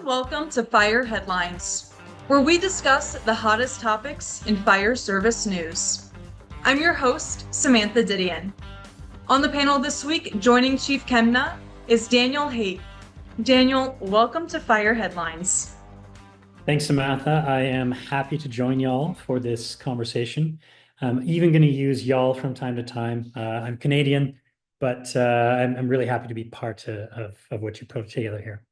welcome to Fire Headlines, where we discuss the hottest topics in fire service news. I'm your host, Samantha Didion. On the panel this week, joining Chief Chemna is Daniel Haight. Daniel, welcome to Fire Headlines. Thanks, Samantha. I am happy to join y'all for this conversation. I'm even going to use y'all from time to time. I'm Canadian, but I'm really happy to be part of what you put together here.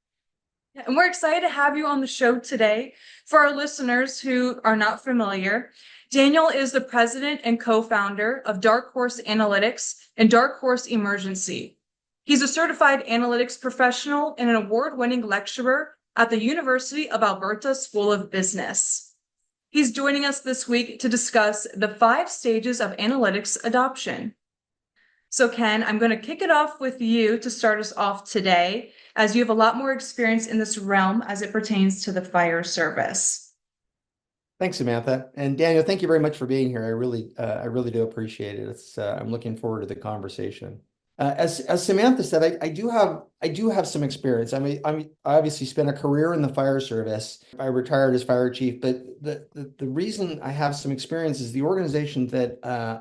And we're excited to have you on the show today. For our listeners who are not familiar, Daniel is the president and co-founder of Dark Horse Analytics and Dark Horse Emergency. He's a certified analytics professional and an award-winning lecturer at the University of Alberta School of Business. He's joining us this week to discuss the 5 stages of analytics adoption. So Ken, I'm going to kick it off with you to start us off today, as you have a lot more experience in this realm as it pertains to the fire service. Thanks, Samantha. And Daniel, thank you very much for being here. I really do appreciate it. I'm looking forward to the conversation. As Samantha said, I do have some experience. I obviously spent a career in the fire service. I retired as fire chief, but the reason I have some experience is the organization that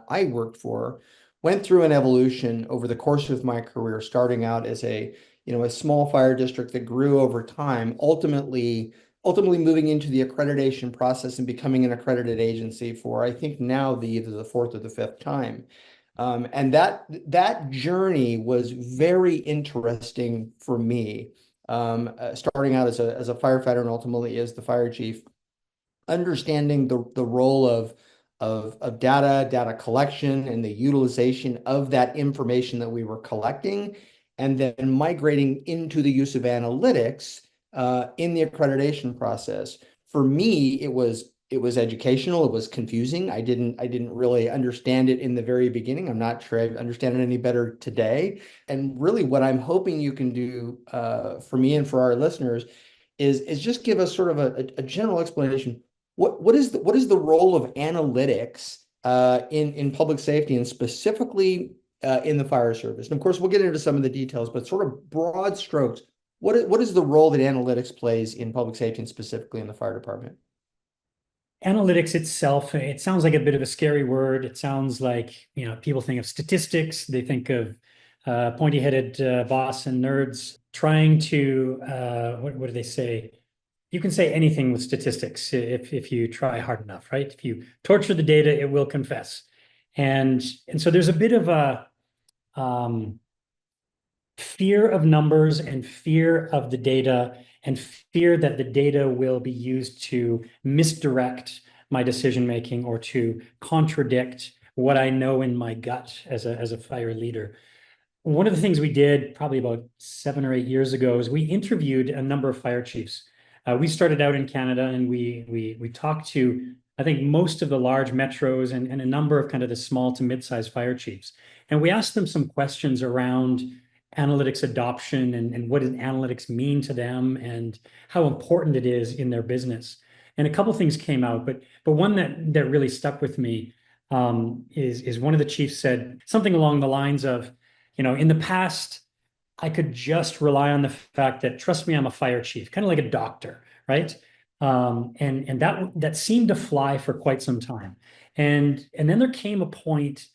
I worked for went through an evolution over the course of my career, starting out as a small fire district that grew over time, ultimately moving into the accreditation process and becoming an accredited agency for, I think now, either the 4th or the 5th time. And that journey was very interesting for me, starting out as a firefighter and ultimately as the fire chief, understanding the role of data collection and the utilization of that information that we were collecting, and then migrating into the use of analytics in the accreditation process. For me, it was educational. It was confusing. I didn't really understand it in the very beginning. I'm not sure I understand it any better today. And really, what I'm hoping you can do for me and for our listeners is just give us sort of a general explanation. What is the role of analytics in public safety, and specifically in the fire service? And of course, we'll get into some of the details, but sort of broad strokes, what is the role that analytics plays in public safety and specifically in the fire department? Analytics itself, it sounds like a bit of a scary word. It sounds like, people think of statistics. They think of pointy-headed boss and nerds trying to, what do they say? You can say anything with statistics if you try hard enough, right? If you torture the data, it will confess. And so there's a bit of a fear of numbers and fear of the data and fear that the data will be used to misdirect my decision-making or to contradict what I know in my gut as a fire leader. One of the things we did probably about 7 or 8 years ago is we interviewed a number of fire chiefs. We started out in Canada, and we talked to, I think, most of the large metros and a number of kind of the small to mid-sized fire chiefs. And we asked them some questions around analytics adoption and what does analytics mean to them and how important it is in their business. And a couple of things came out, but one that really stuck with me is one of the chiefs said something along the lines of, in the past, I could just rely on the fact that, trust me, I'm a fire chief, kind of like a doctor, right? And that seemed to fly for quite some time. And then there came a point,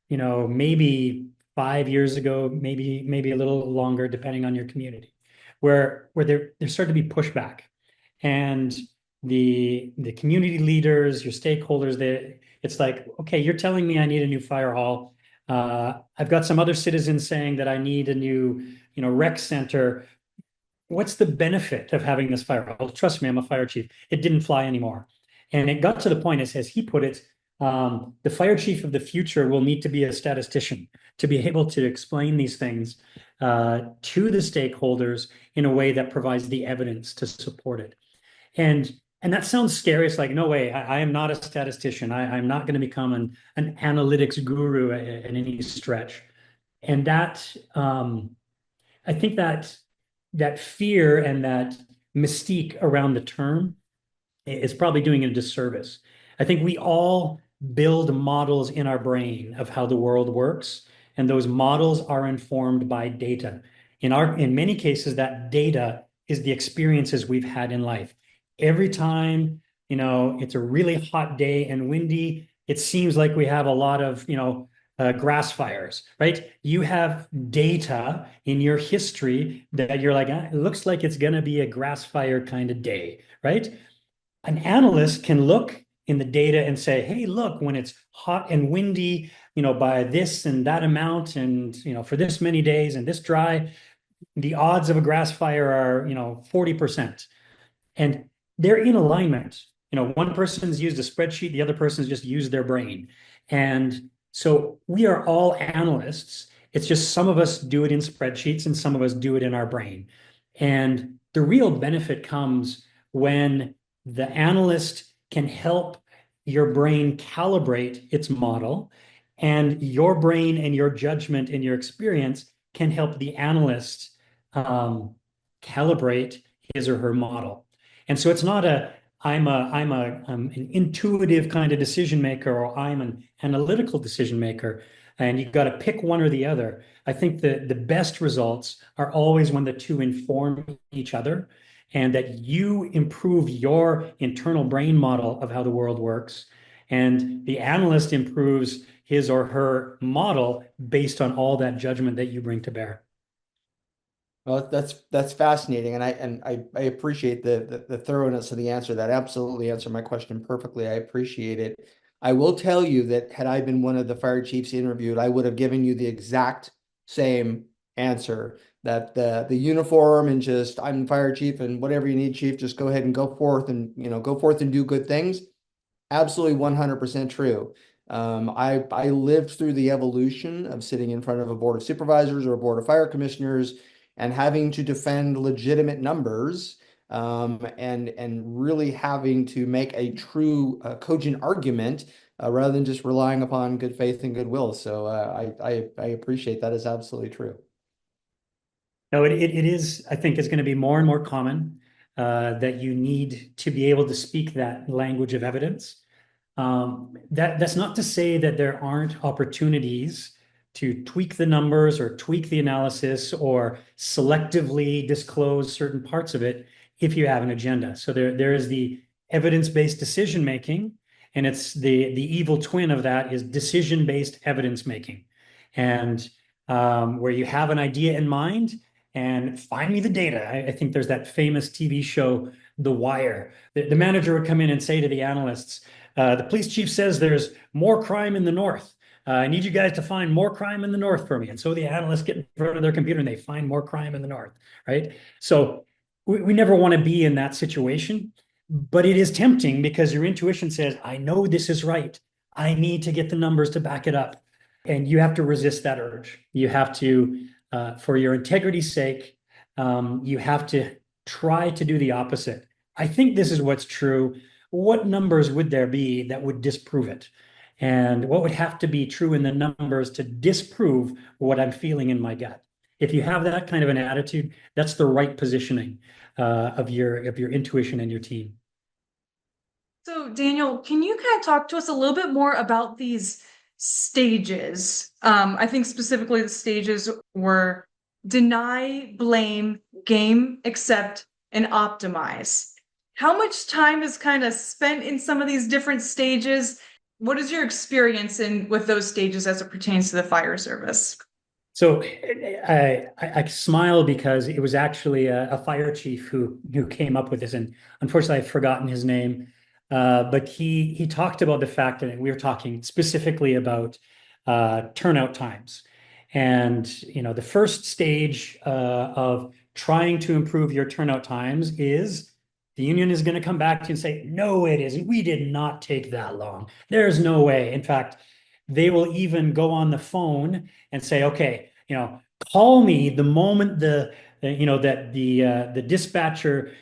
maybe 5 years ago, maybe a little longer, depending on your community, where there started to be pushback. And the community leaders, your stakeholders, it's like, okay, you're telling me I need a new fire hall. I've got some other citizens saying that I need a new, rec center. What's the benefit of having this fire hall? Trust me, I'm a fire chief. It didn't fly anymore. And it got to the point, as he put it, the fire chief of the future will need to be a statistician to be able to explain these things to the stakeholders in a way that provides the evidence to support it. And that sounds scary. It's like, no way, I am not a statistician. I'm not going to become an analytics guru in any stretch. And that, I think that fear and that mystique around the term is probably doing a disservice. I think we all build models in our brain of how the world works, and those models are informed by data. In many cases, that data is the experiences we've had in life. Every time, it's a really hot day and windy, it seems like we have a lot of, grass fires, right? You have data in your history that you're like, it looks like it's going to be a grass fire kind of day, right? An analyst can look in the data and say, hey, look, when it's hot and windy, by this and that amount, and, for this many days and this dry, the odds of a grass fire are, 40%. And they're in alignment. One person's used a spreadsheet, the other person's just used their brain. And so we are all analysts. It's just some of us do it in spreadsheets and some of us do it in our brain. And the real benefit comes when the analyst can help your brain calibrate its model, and your brain and your judgment and your experience can help the analyst calibrate his or her model. And so it's not I'm an intuitive kind of decision maker, or I'm an analytical decision maker, and you've got to pick one or the other. I think the best results are always when the two inform each other, and that you improve your internal brain model of how the world works, and the analyst improves his or her model based on all that judgment that you bring to bear. Well, that's fascinating, and I appreciate the thoroughness of the answer. That absolutely answered my question perfectly. I appreciate it. I will tell you that had I been one of the fire chiefs interviewed, I would have given you the exact same answer. That the uniform and just I'm fire chief and whatever you need, chief, just go ahead and go forth and go forth and do good things. Absolutely 100% true. I lived through the evolution of sitting in front of a board of supervisors or a board of fire commissioners and having to defend legitimate numbers, and really having to make a true cogent argument rather than just relying upon good faith and goodwill. So I appreciate that. Is absolutely true. No, it is, I think it's going to be more and more common that you need to be able to speak that language of evidence. That's not to say that there aren't opportunities to tweak the numbers or tweak the analysis or selectively disclose certain parts of it if you have an agenda. So there is the evidence-based decision making, and it's the evil twin of that is decision-based evidence making, and where you have an idea in mind and find me the data. I think there's that famous TV show, The Wire. The manager would come in and say to the analysts, the police chief says there's more crime in the north. I need you guys to find more crime in the north for me. And so the analysts get in front of their computer and they find more crime in the north, right? So we never want to be in that situation, but it is tempting because your intuition says, I know this is right. I need to get the numbers to back it up. And you have to resist that urge. You have to, for your integrity's sake, you have to try to do the opposite. I think this is what's true. What numbers would there be that would disprove it? And what would have to be true in the numbers to disprove what I'm feeling in my gut? If you have that kind of an attitude, that's the right positioning of your intuition and your team. So, Daniel, can you kind of talk to us a little bit more about these stages? I think specifically the stages were deny, blame, game, accept, and optimize. How much time is kind of spent in some of these different stages? What is your experience with those stages as it pertains to the fire service? So I smile because it was actually a fire chief who came up with this, and unfortunately I've forgotten his name. But he talked about the fact that we were talking specifically about turnout times. And the first stage of trying to improve your turnout times is the union is going to come back to you and say, no, it isn't. We did not take that long. There's no way. In fact, they will even go on the phone and say, okay, call me the moment that the dispatcher,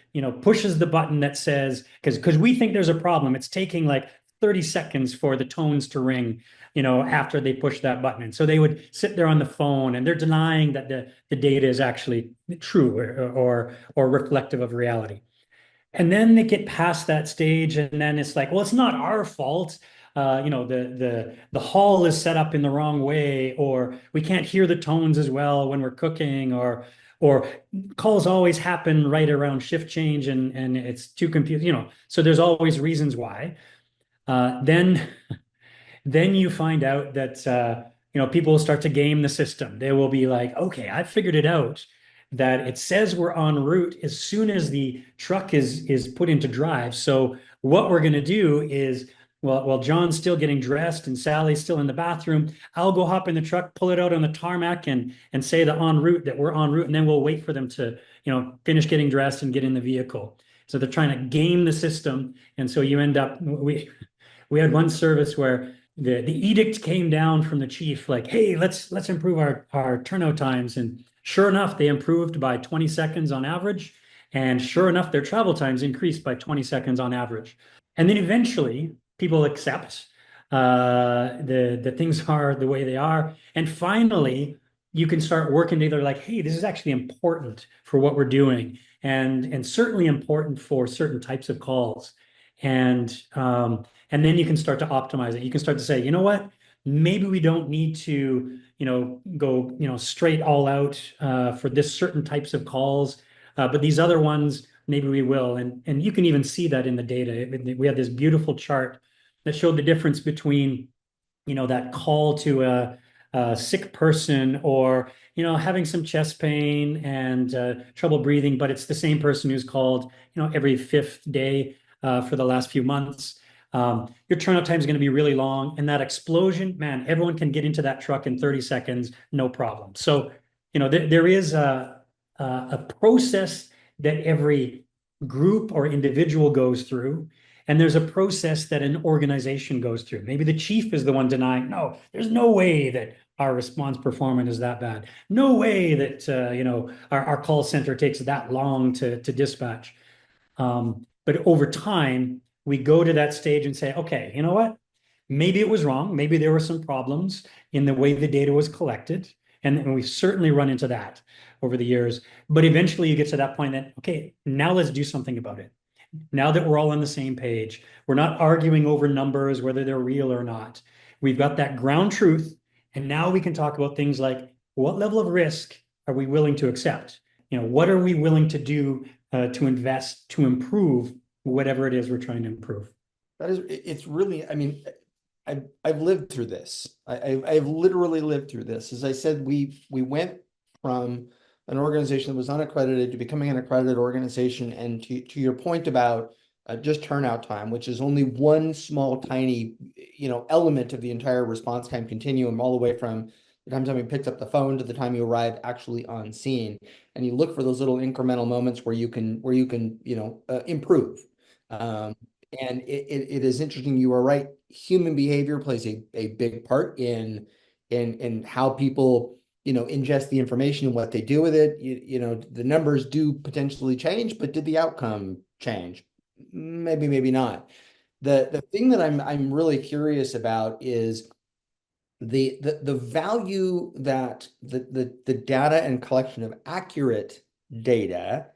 pushes the button that says, because we think there's a problem. It's taking like 30 seconds for the tones to ring, after they push that button. And so they would sit there on the phone and they're denying that the data is actually true or reflective of reality. And then they get past that stage, and then it's like, well, it's not our fault. The hall is set up in the wrong way, or we can't hear the tones as well when we're cooking, or or calls always happen right around shift change and it's too confusing, you know, so there's always reasons why. Then you find out that you know, people will start to game the system. They will be like, okay, I figured it out, that it says we're en route as soon as the truck is put into drive. So what we're going to do is, well, while John's still getting dressed and Sally's still in the bathroom, I'll go hop in the truck, pull it out on the tarmac, and say the en route, that we're en route, and then we'll wait for them to, you know, finish getting dressed and get in the vehicle. So they're trying to game the system, and so you end up, we had one service where the edict came down from the chief, like, hey, let's improve our turnout times. And sure enough, they improved by 20 seconds on average. And sure enough, their travel times increased by 20 seconds on average. And then eventually people accept the things are the way they are. And finally, you can start working together like, hey, this is actually important for what we're doing, and certainly important for certain types of calls. And then you can start to optimize it. You can start to say, you know what, maybe we don't need to, you know, go, you know, straight all out for this certain types of calls, but these other ones, maybe we will. And you can even see that in the data. We have this beautiful chart that showed the difference between, you know, that call to a sick person, or, you know, having some chest pain and trouble breathing, but it's the same person who's called, you know, every fifth day for the last few months. Your turnout time is going to be really long. And that explosion, man, everyone can get into that truck in 30 seconds, no problem. So, you know, there is a process that every group or individual goes through. And there's a process that an organization goes through. Maybe the chief is the one denying, no, there's no way that our response performance is that bad. No way that, you know, our call center takes that long to dispatch. But over time, we go to that stage and say, okay, you know what? Maybe it was wrong. Maybe there were some problems in the way the data was collected. And we've certainly run into that over the years. But eventually you get to that point that, okay, now let's do something about it. Now that we're all on the same page, we're not arguing over numbers, whether they're real or not. We've got that ground truth. And now we can talk about things like, what level of risk are we willing to accept? You know, what are we willing to do to invest to improve whatever it is we're trying to improve? It's really, I mean, I've lived through this. I've literally lived through this. As I said, we went from an organization that was unaccredited to becoming an accredited organization. And to your point about just turnout time, which is only one small, tiny, you know, element of the entire response time continuum, all the way from the time somebody picks up the phone to the time you arrive actually on scene. And you look for those little incremental moments where you can, you know, improve. And it is interesting. You are right. Human behavior plays a big part in how people, you know, ingest the information and what they do with it. You know, the numbers do potentially change, but did the outcome change? Maybe, maybe not. The thing that I'm really curious about is the value that the data and collection of accurate data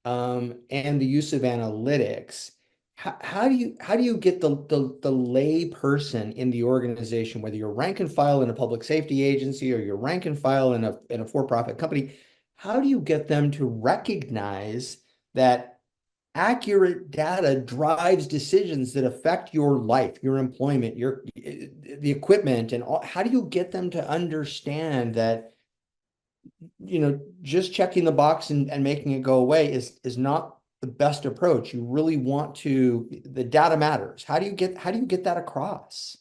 and the use of analytics. How do you get the lay person in the organization, whether you're rank and file in a public safety agency or you're rank and file in a for-profit company, how do you get them to recognize that accurate data drives decisions that affect your life, your employment, the equipment, and all? How do you get them to understand that, you know, just checking the box and making it go away is not the best approach? You really want to, the data matters. How do you get that across?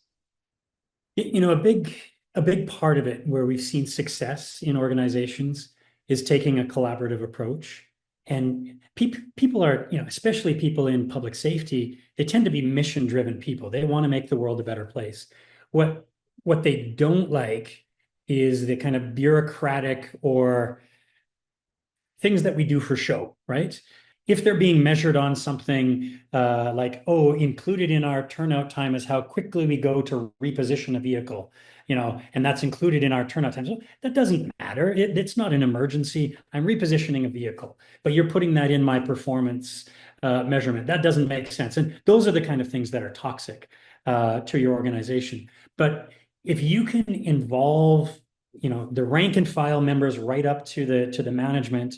You know, a big part of it where we've seen success in organizations is taking a collaborative approach. And people are, you know, especially people in public safety, they tend to be mission-driven people. They want to make the world a better place. What they don't like is the kind of bureaucratic or things that we do for show, right? If they're being measured on something like, oh, included in our turnout time is how quickly we go to reposition a vehicle, you know, and that's included in our turnout time. So that doesn't matter. It's not an emergency. I'm repositioning a vehicle, but you're putting that in my performance measurement. That doesn't make sense. And those are the kind of things that are toxic to your organization. But if you can involve the rank and file members right up to the management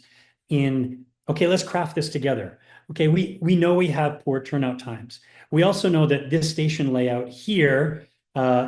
in, okay, let's craft this together. Okay, we know we have poor turnout times. We also know that this station layout here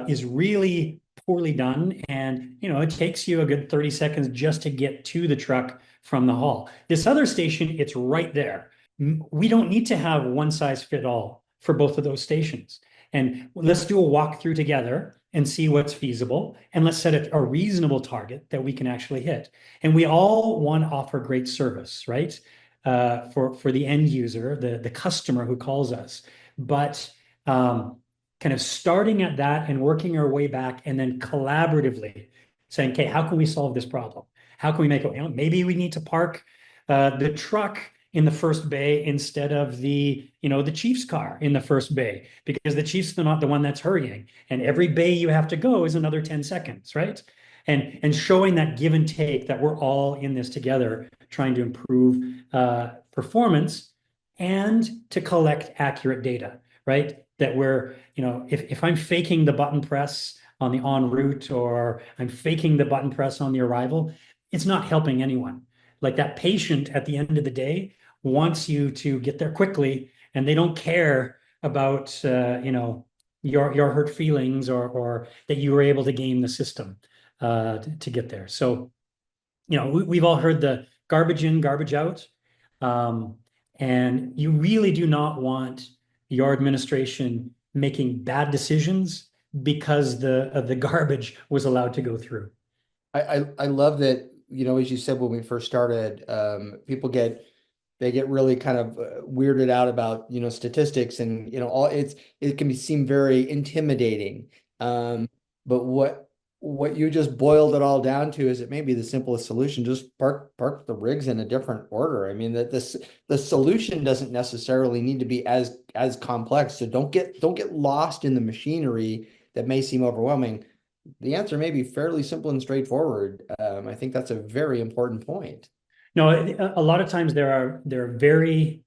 is really poorly done, and it takes you a good 30 seconds just to get to the truck from the hall. This other station, it's right there. We don't need to have one size fit all for both of those stations. And let's do a walkthrough together and see what's feasible. And let's set a reasonable target that we can actually hit. And we all want to offer great service, right? For the end user, the customer who calls us. But kind of starting at that and working our way back, and then collaboratively saying, okay, how can we solve this problem? How can we make it? Maybe we need to park the truck in the first bay instead of the chief's car in the first bay, because the chief's not the one that's hurrying, and every bay you have to go is another 10 seconds, right? And showing that give and take, that we're all in this together, trying to improve performance and to collect accurate data, right? That we're, if I'm faking the button press on the en route, or I'm faking the button press on the arrival, it's not helping anyone. Like, that patient at the end of the day wants you to get there quickly, and they don't care about your hurt feelings, or that you were able to game the system to get there. So we've all heard the garbage in, garbage out, and you really do not want your administration making bad decisions because the garbage was allowed to go through. I love that, as you said when we first started, people get really kind of weirded out about, statistics, and, it can seem very intimidating. But what you just boiled it all down to is it may be the simplest solution. Just park the rigs in a different order. I mean, that the solution doesn't necessarily need to be as complex. So don't get lost in the machinery that may seem overwhelming. The answer may be fairly simple and straightforward. I think that's a very important point. No, a lot of times there are very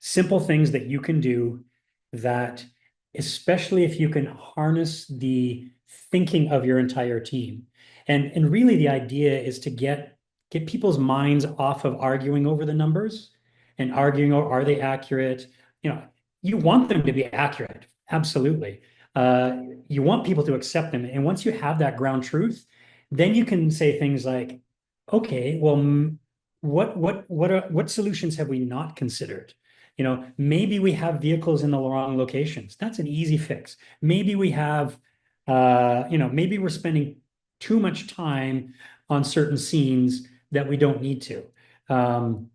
simple things that you can do that, especially if you can harness the thinking of your entire team. And really the idea is to get people's minds off of arguing over the numbers and arguing, or are they accurate? You want them to be accurate, absolutely. You want people to accept them. And once you have that ground truth, then you can say things like, okay, well, what solutions have we not considered? Maybe we have vehicles in the wrong locations. That's an easy fix. Maybe we have, maybe we're spending too much time on certain scenes that we don't need to. I'm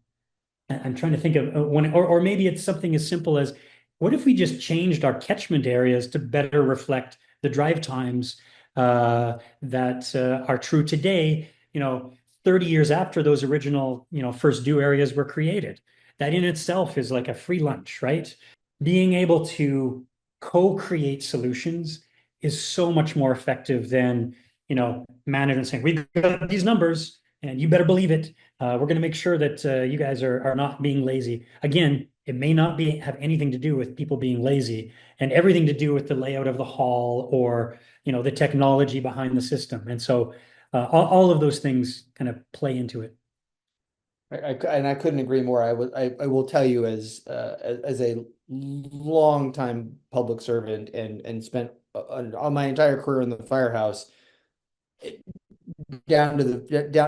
trying to think of one, or maybe it's something as simple as, what if we just changed our catchment areas to better reflect the drive times that are true today, 30 years after those original, first due areas were created. That in itself is like a free lunch, right? Being able to co-create solutions is so much more effective than, management saying, we've got these numbers and you better believe it. We're going to make sure that you guys are not being lazy. Again, it may not have anything to do with people being lazy, and everything to do with the layout of the hall, or, the technology behind the system. And so all of those things kind of play into it. And I couldn't agree more. I will tell you, as a long time public servant, and spent all my entire career in the firehouse, down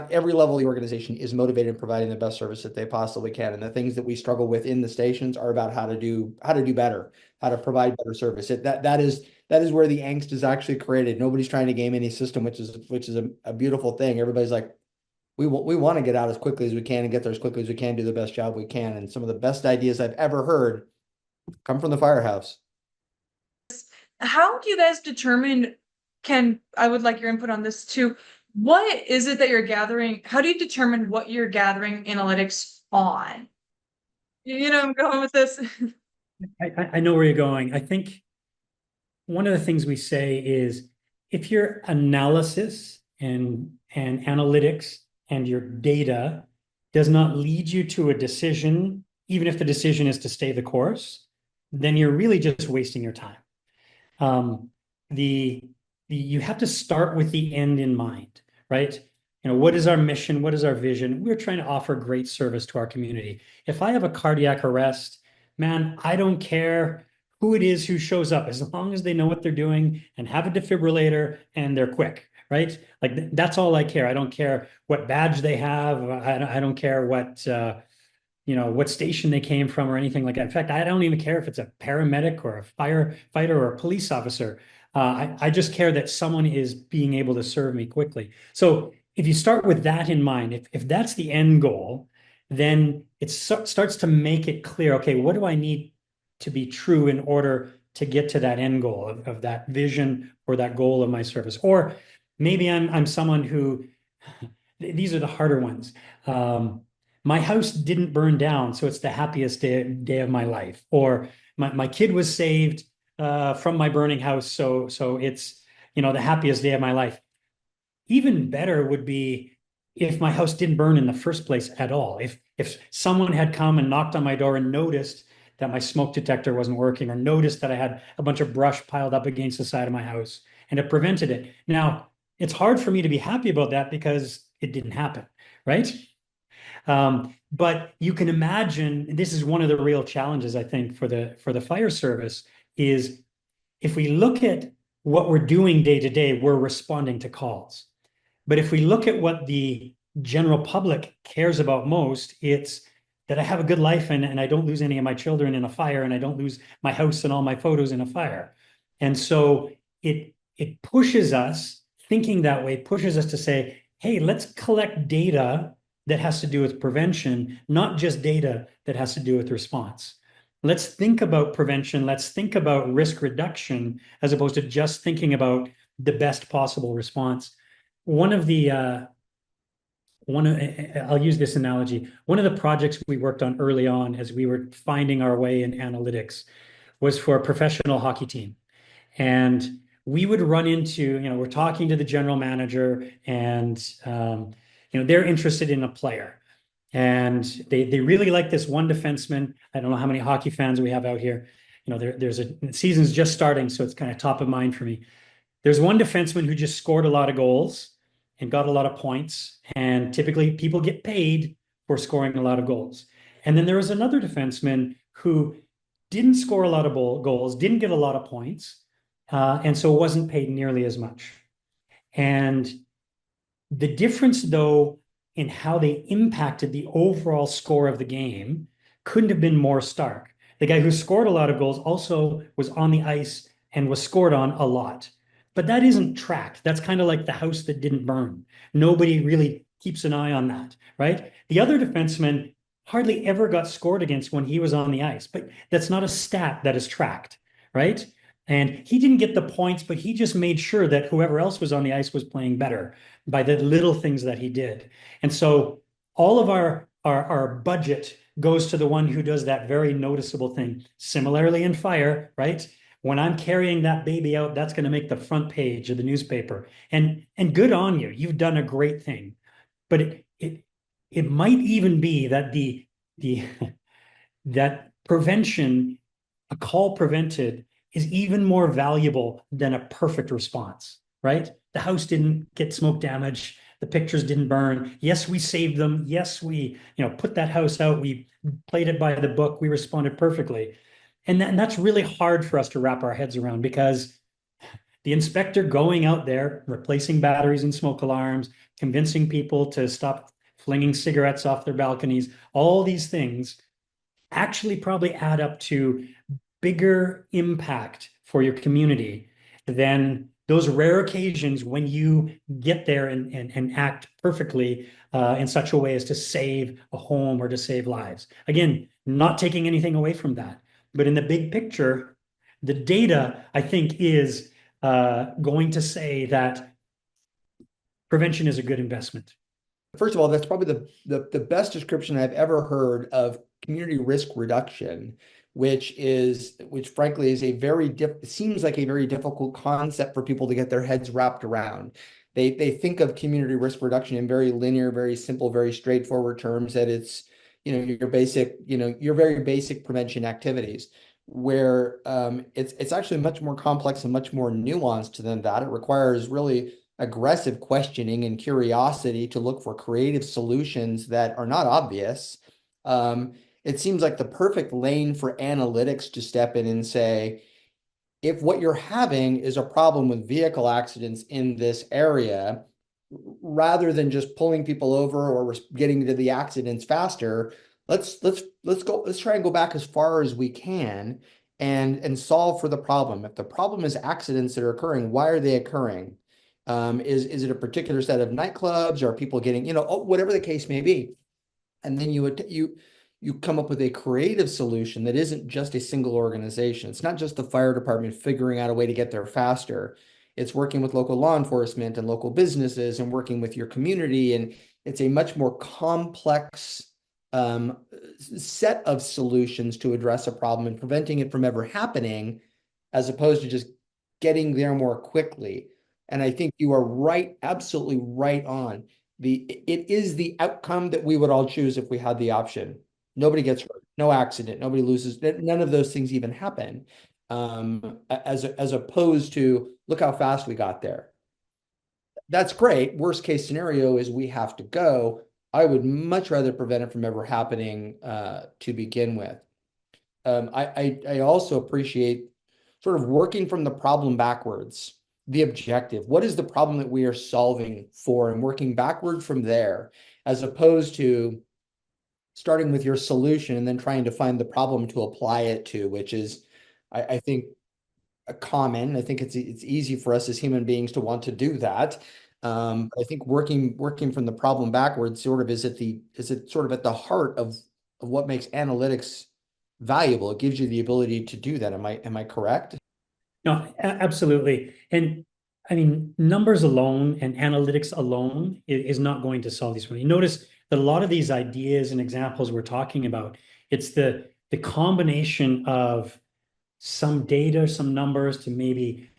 every level of the organization is motivated in providing the best service that they possibly can. And the things that we struggle with in the stations are about how to do better, how to provide better service. That is where the angst is actually created. Nobody's trying to game any system, which is a beautiful thing. Everybody's like, we want to get out as quickly as we can and get there as quickly as we can, do the best job we can. And some of the best ideas I've ever heard come from the firehouse. How do you guys determine, I would like your input on this too. What is it that you're gathering? How do you determine what you're gathering analytics on? I'm going with this. I know where you're going. I think one of the things we say is, if your analysis and analytics and your data does not lead you to a decision, even if the decision is to stay the course, then you're really just wasting your time. The you have to start with the end in mind, right? What is our mission? What is our vision? We're trying to offer great service to our community. If I have a cardiac arrest, man, I don't care who it is who shows up, as long as they know what they're doing and have a defibrillator and they're quick, right? Like that's all I care. I don't care what badge they have. I don't care what station they came from or anything like that. In fact, I don't even care if it's a paramedic or a firefighter or a police officer. I just care that someone is being able to serve me quickly. So if you start with that in mind, if that's the end goal, then it starts to make it clear, okay, what do I need to be true in order to get to that end goal of that vision or that goal of my service? Or maybe I'm someone who, these are the harder ones. My house didn't burn down, so it's the happiest day of my life. Or my kid was saved from my burning house, so it's the happiest day of my life. Even better would be if my house didn't burn in the first place at all. If someone had come and knocked on my door and noticed that my smoke detector wasn't working, or noticed that I had a bunch of brush piled up against the side of my house, and it prevented it. Now, it's hard for me to be happy about that because it didn't happen, right? But you can imagine, this is one of the real challenges, I think, for the fire service, is if we look at what we're doing day to day, we're responding to calls. But if we look at what the general public cares about most, it's that I have a good life and I don't lose any of my children in a fire, and I don't lose my house and all my photos in a fire. And so it pushes us, thinking that way, pushes us to say, hey, let's collect data that has to do with prevention, not just data that has to do with response. Let's think about prevention. Let's think about risk reduction as opposed to just thinking about the best possible response. I'll use this analogy. One of the projects we worked on early on as we were finding our way in analytics was for a professional hockey team. And we would run into, we're talking to the general manager, and they're interested in a player. And they really like this one defenseman. I don't know how many hockey fans we have out here. The season's just starting, so it's kind of top of mind for me. There's one defenseman who just scored a lot of goals and got a lot of points. And typically people get paid for scoring a lot of goals. And then there was another defenseman who didn't score a lot of goals, didn't get a lot of points, and so wasn't paid nearly as much. And the difference, though, in how they impacted the overall score of the game couldn't have been more stark. The guy who scored a lot of goals also was on the ice and was scored on a lot. But that isn't tracked. That's kind of like the house that didn't burn. Nobody really keeps an eye on that, right? The other defenseman hardly ever got scored against when he was on the ice, but that's not a stat that is tracked, right? And he didn't get the points, but he just made sure that whoever else was on the ice was playing better by the little things that he did. And so all of our budget goes to the one who does that very noticeable thing. Similarly in fire, right? When I'm carrying that baby out, that's going to make the front page of the newspaper. And good on you. You've done a great thing. But it might even be that that prevention, a call prevented, is even more valuable than a perfect response, right? The house didn't get smoke damage. The pictures didn't burn. Yes, we saved them. Yes, we put that house out. We played it by the book. We responded perfectly. And that's really hard for us to wrap our heads around, because the inspector going out there, replacing batteries and smoke alarms, convincing people to stop flinging cigarettes off their balconies, all these things actually probably add up to bigger impact for your community than those rare occasions when you get there and act perfectly in such a way as to save a home or to save lives. Again, not taking anything away from that, but in the big picture, the data, I think, is going to say that prevention is a good investment. First of all, that's probably the best description I've ever heard of community risk reduction, which frankly is seems like a very difficult concept for people to get their heads wrapped around. They think of community risk reduction in very linear, very simple, very straightforward terms, that it's your very basic prevention activities. where it's actually much more complex and much more nuanced than that. It requires really aggressive questioning and curiosity to look for creative solutions that are not obvious. It seems like the perfect lane for analytics to step in and say, if what you're having is a problem with vehicle accidents in this area, rather than just pulling people over or getting to the accidents faster, let's try and go back as far as we can and solve for the problem. If the problem is accidents that are occurring, why are they occurring? Is it a particular set of nightclubs? Or are people getting, whatever the case may be? And then you come up with a creative solution that isn't just a single organization. It's not just the fire department figuring out a way to get there faster. It's working with local law enforcement and local businesses and working with your community. And it's a much more complex set of solutions to address a problem and preventing it from ever happening, as opposed to just getting there more quickly. And I think you are right, absolutely right on. It is the outcome that we would all choose if we had the option. Nobody gets hurt, no accident, nobody loses, none of those things even happen. As opposed to look how fast we got there. That's great. Worst case scenario is we have to go. I would much rather prevent it from ever happening to begin with. I also appreciate sort of working from the problem backwards, the objective. What is the problem that we are solving for, and working backward from there, as opposed to starting with your solution and then trying to find the problem to apply it to, which is, I think, a common. I think it's easy for us as human beings to want to do that. I think working from the problem backwards sort of is at the heart of what makes analytics valuable. It gives you the ability to do that. Am I correct? No, absolutely. And I mean, numbers alone and analytics alone is not going to solve these problems. You notice that a lot of these ideas and examples we're talking about, it's the combination of some data, some numbers to maybe,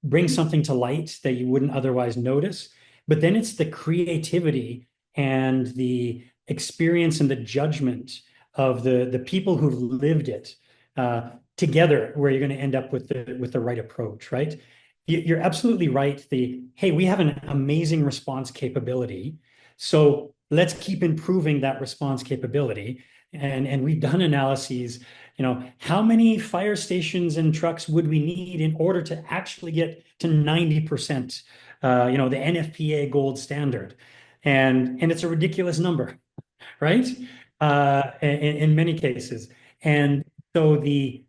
bring something to light that you wouldn't otherwise notice. But then it's the creativity and the experience and the judgment of the people who've lived it together, where you're going to end up with the right approach, right? You're absolutely right. Hey, we have an amazing response capability, so let's keep improving that response capability. And we've done analyses. How many fire stations and trucks would we need in order to actually get to 90%, the NFPA gold standard? And it's a ridiculous number, right? In many cases. And so the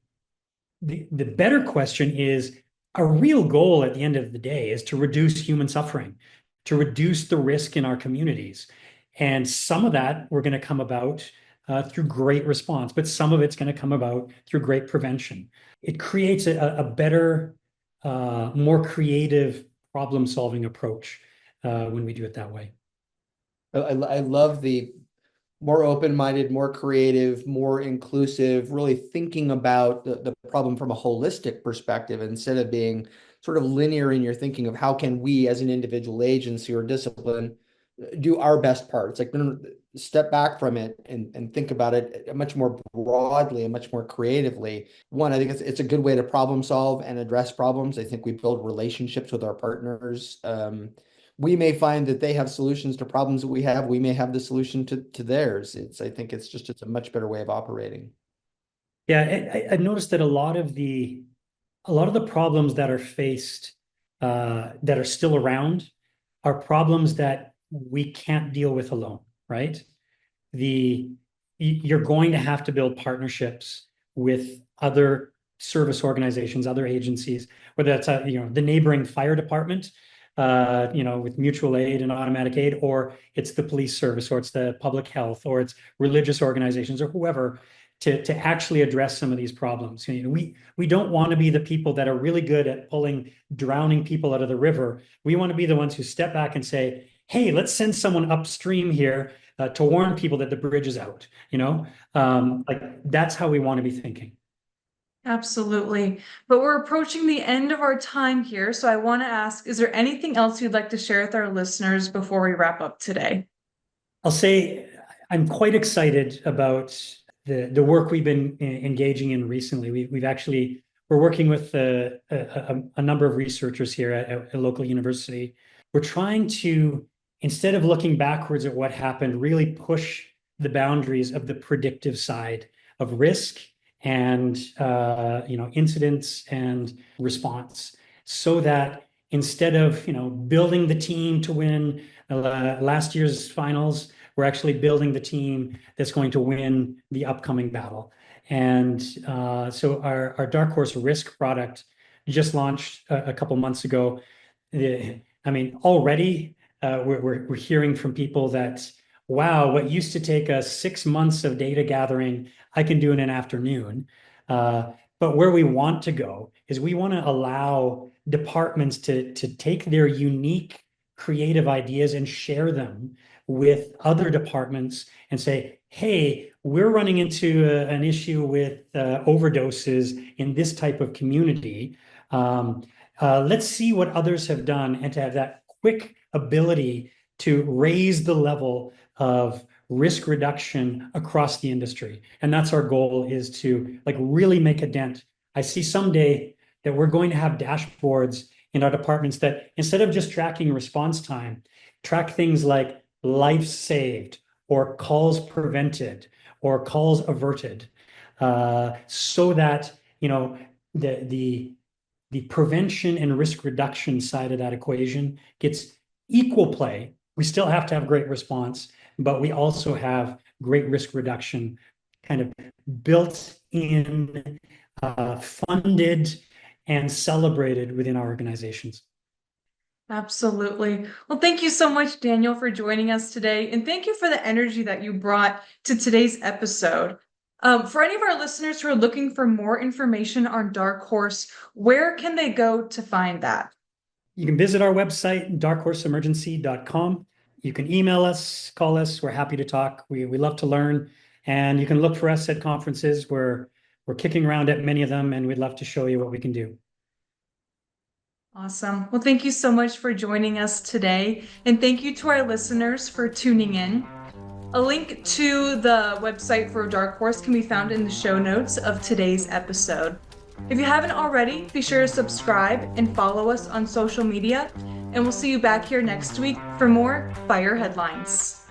better question is, a real goal at the end of the day is to reduce human suffering, to reduce the risk in our communities. And some of that we're going to come about through great response, but some of it's going to come about through great prevention. It creates a better, more creative problem-solving approach when we do it that way. I love the more open-minded, more creative, more inclusive, really thinking about the problem from a holistic perspective instead of being sort of linear in your thinking of how can we as an individual agency or discipline do our best part. It's like, no, step back from it and think about it much more broadly and much more creatively. One, I think it's a good way to problem solve and address problems. I think we build relationships with our partners. We may find that they have solutions to problems that we have. We may have the solution to theirs. I think it's a much better way of operating. Yeah, I noticed that a lot of the problems that are faced, that are still around, are problems that we can't deal with alone, right? You're going to have to build partnerships with other service organizations, other agencies, whether that's the neighboring fire department, with mutual aid and automatic aid, or it's the police service, or it's the public health, or it's religious organizations, or whoever, to actually address some of these problems. We don't want to be the people that are really good at pulling drowning people out of the river. We want to be the ones who step back and say, hey, let's send someone upstream here to warn people that the bridge is out. That's how we want to be thinking. Absolutely. But we're approaching the end of our time here. So I want to ask, is there anything else you'd like to share with our listeners before we wrap up today? I'll say I'm quite excited about the work we've been engaging in recently. We're working with a number of researchers here at a local university. We're trying to, instead of looking backwards at what happened, really push the boundaries of the predictive side of risk and incidents and response, so that instead of building the team to win last year's finals, we're actually building the team that's going to win the upcoming battle. And so our Dark Horse Risk product just launched a couple months ago. Already we're hearing from people that, wow, what used to take us 6 months of data gathering, I can do in an afternoon. But where we want to go is we want to allow departments to take their unique creative ideas and share them with other departments and say, hey, we're running into an issue with overdoses in this type of community. Let's see what others have done, and to have that quick ability to raise the level of risk reduction across the industry. And that's our goal, is to really make a dent. I see someday that we're going to have dashboards in our departments that, instead of just tracking response time, track things like lives saved or calls prevented or calls averted, so that the prevention and risk reduction side of that equation gets equal play. We still have to have great response, but we also have great risk reduction kind of built in, funded, and celebrated within our organizations. Absolutely. Well, thank you so much, Daniel, for joining us today. And thank you for the energy that you brought to today's episode. For any of our listeners who are looking for more information on Dark Horse, where can they go to find that? You can visit our website, darkhorseemergency.com. You can email us, call us. We're happy to talk. We love to learn. And you can look for us at conferences. We're kicking around at many of them, and we'd love to show you what we can do. Awesome. Well, thank you so much for joining us today. And thank you to our listeners for tuning in. A link to the website for Dark Horse can be found in the show notes of today's episode. If you haven't already, be sure to subscribe and follow us on social media. And we'll see you back here next week for more Fire Headlines.